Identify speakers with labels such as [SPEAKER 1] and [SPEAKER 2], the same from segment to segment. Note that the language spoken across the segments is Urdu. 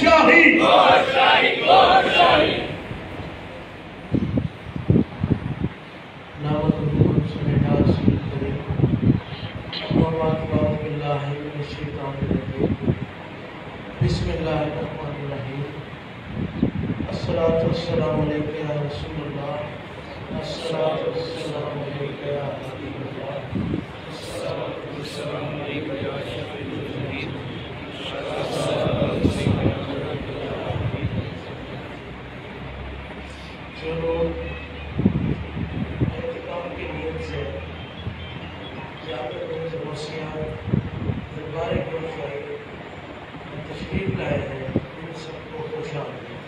[SPEAKER 1] شاہی بسم اللہ الرحمن الرحیم الصلاۃ والسلام علیک یا رسول اللہ الصلاۃ والسلام علیک یا حبیب اللہ الصلاۃ والسلام علیک یا شفیع المذنبین جو لوگ اعتکاف کی نیت سے جامع مسیح دربار گوشائی تشریف لائے ہیں ان سب کو خوش آمدید۔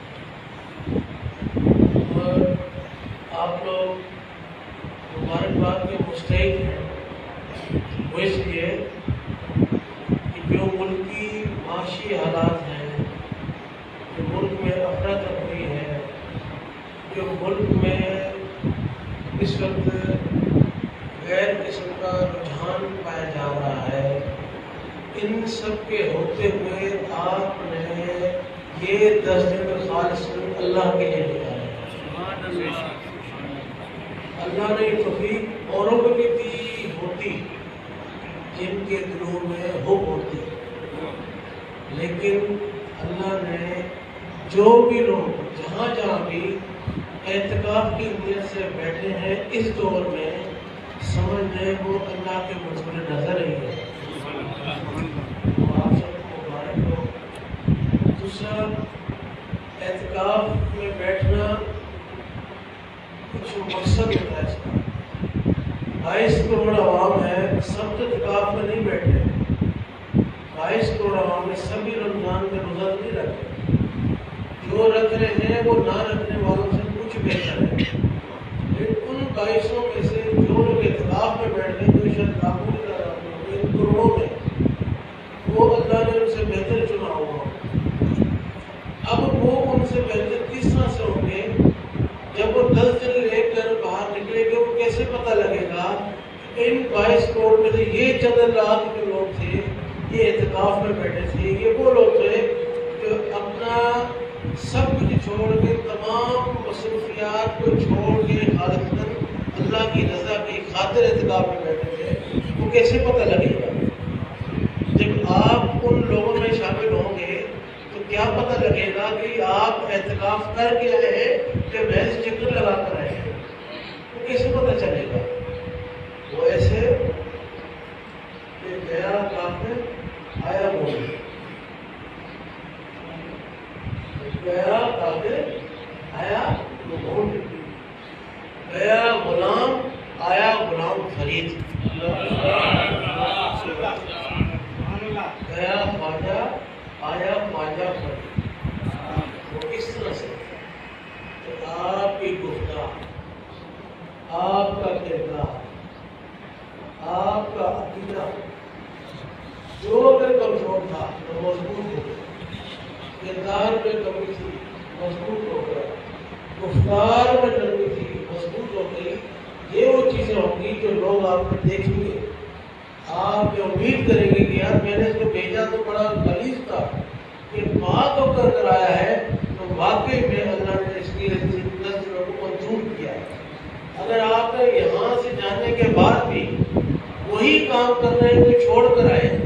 [SPEAKER 1] اور آپ لوگ مبارکباد کے مستحق ہیں، وہ اس لیے کہ جو ملکی معاشی حالات ہیں، جو ملک میں افراتفری ہے، جو ملک میں اس وقت غیر قسم کا رجحان پایا جا رہا ہے، ان سب کے ہوتے ہوئے آپ نے یہ 10 دن خالص اللہ کے لیے نکالا۔ اللہ نے یہ توفیق اوروں کو بھی دی ہوتی جن کے دلوں میں حب ہوتی، لیکن اللہ نے جو بھی لوگ جہاں جہاں بھی اعتکاف کی نیت سے بیٹھے ہیں اس دور میں، سمجھ لیں وہ اللہ کے منظور نظر ہی ہے۔ آپ سب کو مبارک ہو۔ دوسرا، اعتکاف میں بیٹھنا کچھ مقصد ہوتا ہے اس کا۔ 22 کروڑ عوام ہے، سب تو اعتکاف میں نہیں بیٹھے۔ 22 کروڑ عوام میں سبھی رمضان میں روزہ نہیں رکھتے، جو رکھ رہے ہیں وہ نہ رکھنے والوں سے کچھ بہتر ہے، لیکن ان 22 میں سے جو لوگ اعتکاف میں بیٹھ رہے ہیں تو شاید لاکھوں کی تعداد میں، ان کروڑوں میں، وہ اللہ نے ان سے بہتر چنا ہوا۔ اب وہ ان سے بہتر کس طرح سے ہوں گے؟ جب وہ 10 دن لے کر باہر نکلے گے، وہ کیسے پتہ لگے گا ان 22 کروڑ میں سے یہ چند لاکھ جو لوگ تھے یہ اعتکاف میں بیٹھے تھے، یہ وہ لوگ تھے جو اپنا سب کچھ چھوڑ کے، تمام مصروفیات کو چھوڑ کے خالصتاً اللہ کی رضا کی خاطر اعتکاف میں بیٹھے تھے۔ وہ کیسے پتہ لگے گا؟ جب آپ ان لوگوں میں شامل ہوں گے تو کیا پتہ لگے گا کہ آپ اعتکاف کر کے آئے ہیں کہ محض چکر لگا کر آئے ہیں؟ وہ کیسے پتہ چلے گا؟ وہ ایسے کہ گیا کافر آیا مومن، گیا کافر آیا مومن، گیا غلام آیا غلام فرید، گیا خواجہ آیا خواجہ فرید۔ وہ کس طرح سے؟ کہ آپ کی گفتار، آپ کا کردار، آپ کا عقیدہ جو اگر کمزور تھا تو مضبوط ہو گیا، کردار میں کمی تھی مضبوط ہو گیا، گفتار میں نرمی تھی مضبوط ہو گئی۔ یہ وہ چیزیں ہوں گی جو لوگ آپ کو دیکھیں گے، آپ یہ امید کریں گے کہ یار میں نے اس کو بھیجا تو بڑا غلیظ تھا، یہ بات ہو کر آیا ہے تو واقعی میں اللہ نے اس کی نظروں کو منظور کیا ہے۔ اگر آپ یہاں سے جانے کے بعد بھی وہی کام کر رہے ہیں جو چھوڑ کر آئے،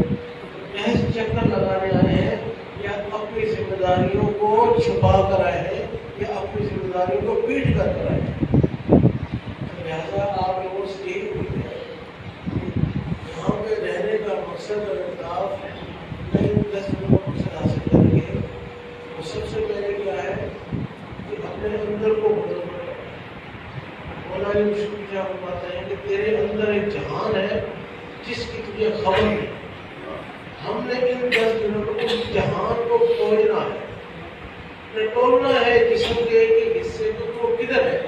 [SPEAKER 1] محض چکر لگانے آئے ہیں یا اپنی ذمہ داریوں کو چھپا کر آئے ہیں یا اپنی ذمہ داریوں کو پیٹ کر آئے ہیں، لہٰذا آپ لوگوں سے یہی امید ہے یہاں پہ رہنے کا مقصد اور اہداف نئے 10 دنوں کو مقصد حاصل کریں گے۔ وہ سب سے پہلے کیا ہے کہ اپنے اندر کو بدلنا۔ مولانا مشکل کیا بتاتے ہیں کہ تیرے اندر ایک جہان ہے جس کی تجھے خبر نہیں۔ ہم نے ان 10 دنوں کو اس جہان کو کھوجنا ہے، ٹولنا ہے جسم کے ایک حصے کو، وہ کدھر ہے،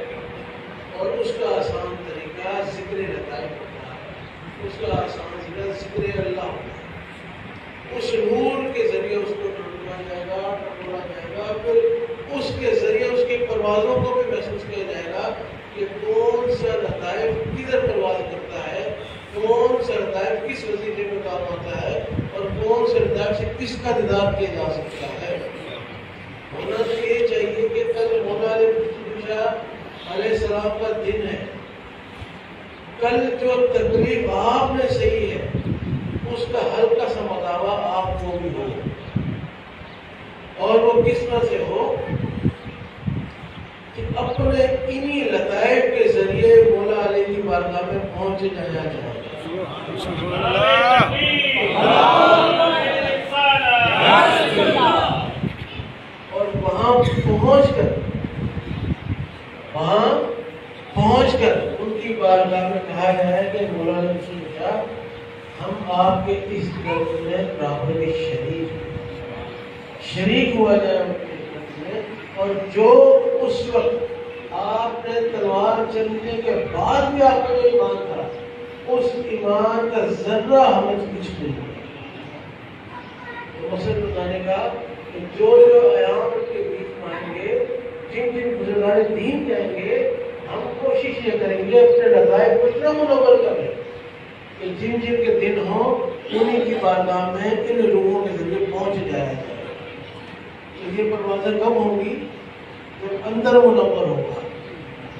[SPEAKER 1] اور اس کا آسان طریقہ ذکر لطائف ہوتا ہے، اس کا آسان ذکر اللہ ہوتا ہے۔ اس نور کے ذریعے اس کو ٹولا جائے گا، پھر اس کے ذریعے اس کی پروازوں کو بھی محسوس کیا جائے گا کہ کون سا لطائف کدھر پرواز کرتا ہے، کون سا لطائف کس وظیفے میں کام آتا ہے، اور کون سے لطائف سے کس کا دیدار کیا جا سکتا ہے۔ عذاب کا دن ہے. کل جو تکلیف آپ نے سہی ہے اس کا ہلکا سا مداوع آپ کو بھی ہو, اور وہ کس طرح سے ہو کہ اپنے انہی لطائف کے ذریعے مولا علی کی بارگاہ میں پہنچ جایا جائے. اور وہاں پہنچ کر ان کی بارگاہ میں کہا جائے کہ مولا علی رسول اللہ, ہم آپ کے اس درد میں برابر کے شریک ہوا جائے ان کے درد میں, اور جو اس وقت آپ نے تلوار چلنے کے بعد بھی آپ کا جو ایمان تھا اس ایمان کا ذرہ ہمیں کچھ نہیں ہے. مقصد بتانے کا کہ جو ایام کے بیچ آئیں گے, جن بزرگان دین جائیں گے, ہم کوشش یہ کریں گے اپنے لطائف کو اتنا منور کریں کہ جن کے دن ہوں انہیں کی بارگاہ میں ان روحوں کے ذریعے پہنچ جایا جائے. تو یہ پروازیں کب ہوں گی جب اندر منور ہوگا.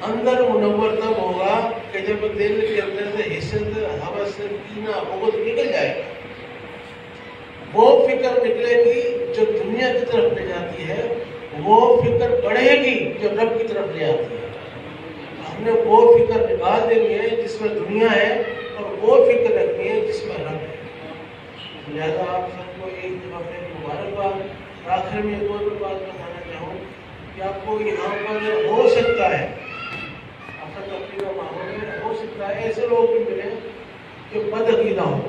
[SPEAKER 1] اندر منور تب ہوگا کہ جب دل کے اندر سے حسد, ہوس, کینہ, بغض نکل جائے گا. وہ فکر نکلے گی جو دنیا کی طرف لے جاتی ہے, وہ فکر بڑھے گی جو رب کی طرف لے آتی ہے. ہم نے وہ فکر نکال دینی ہے جس میں دنیا ہے, اور وہ فکر رکھنی ہے جس میں رب ہے. لہٰذا آپ سب کو ایک دفعہ مبارکباد. آخر میں ایک اور بات بتانا چاہوں کہ آپ کو یہاں پر ہو سکتا ہے اپنا تفریح کا ماحول میں ہو سکتا ہے ایسے لوگ بھی ملے جو بد عقیدہ ہو,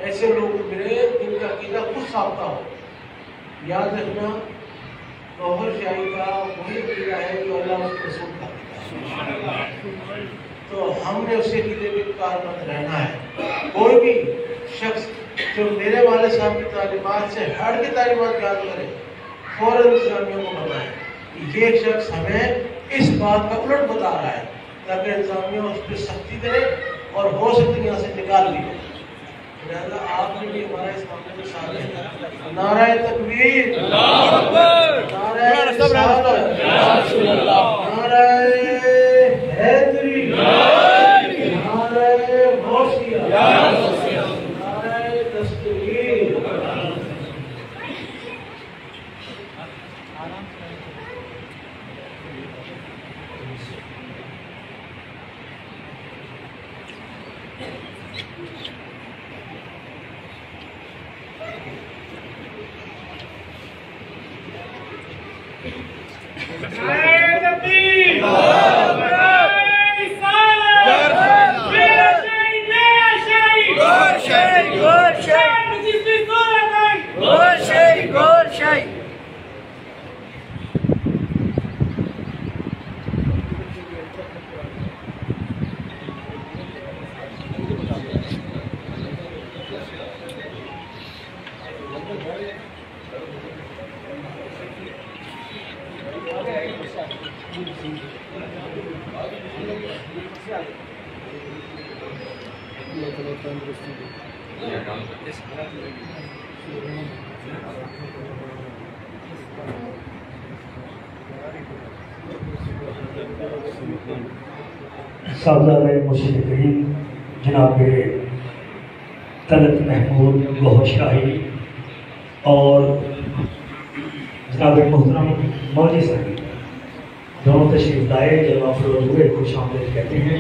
[SPEAKER 1] ایسے لوگ بھی ملے جن کا عقیدہ خود سابقہ ہو. یاد رکھنا گوہر شاہی کا وہی عقیدہ ہے جو اللہ اس رسول کا عقیدہ ہے. تو ہم نے اسے عقیدے میں کاربند رہنا ہے. کوئی بھی شخص جو میرے والد صاحب کی تعلیمات سے ہٹ کے تعلیمات یاد کرے, فوراً انتظامیہ کو بتائیں کہ یہ شخص ہمیں اس بات کا الٹ بتا رہا ہے, تاکہ انتظامیہ اس پہ سختی کرے اور ہو سکتی یہاں سے نکال بھی دے. لہٰذا آپ نے بھی ہمارا اس معاملے میں شامل ہے. نعرہ تکبیر, نعرہ رسالت, نعرہ حیدری, نعرہ غوثیہ, نعرہ دستگیر.
[SPEAKER 2] صاحبزادہ مشرقین جناب طلعت محمود گوہر شاہی اور جناب محترم مولوی صاحب دونوں تشریف لائے. جب آپ لوگ خوش آمدید کہتے ہیں.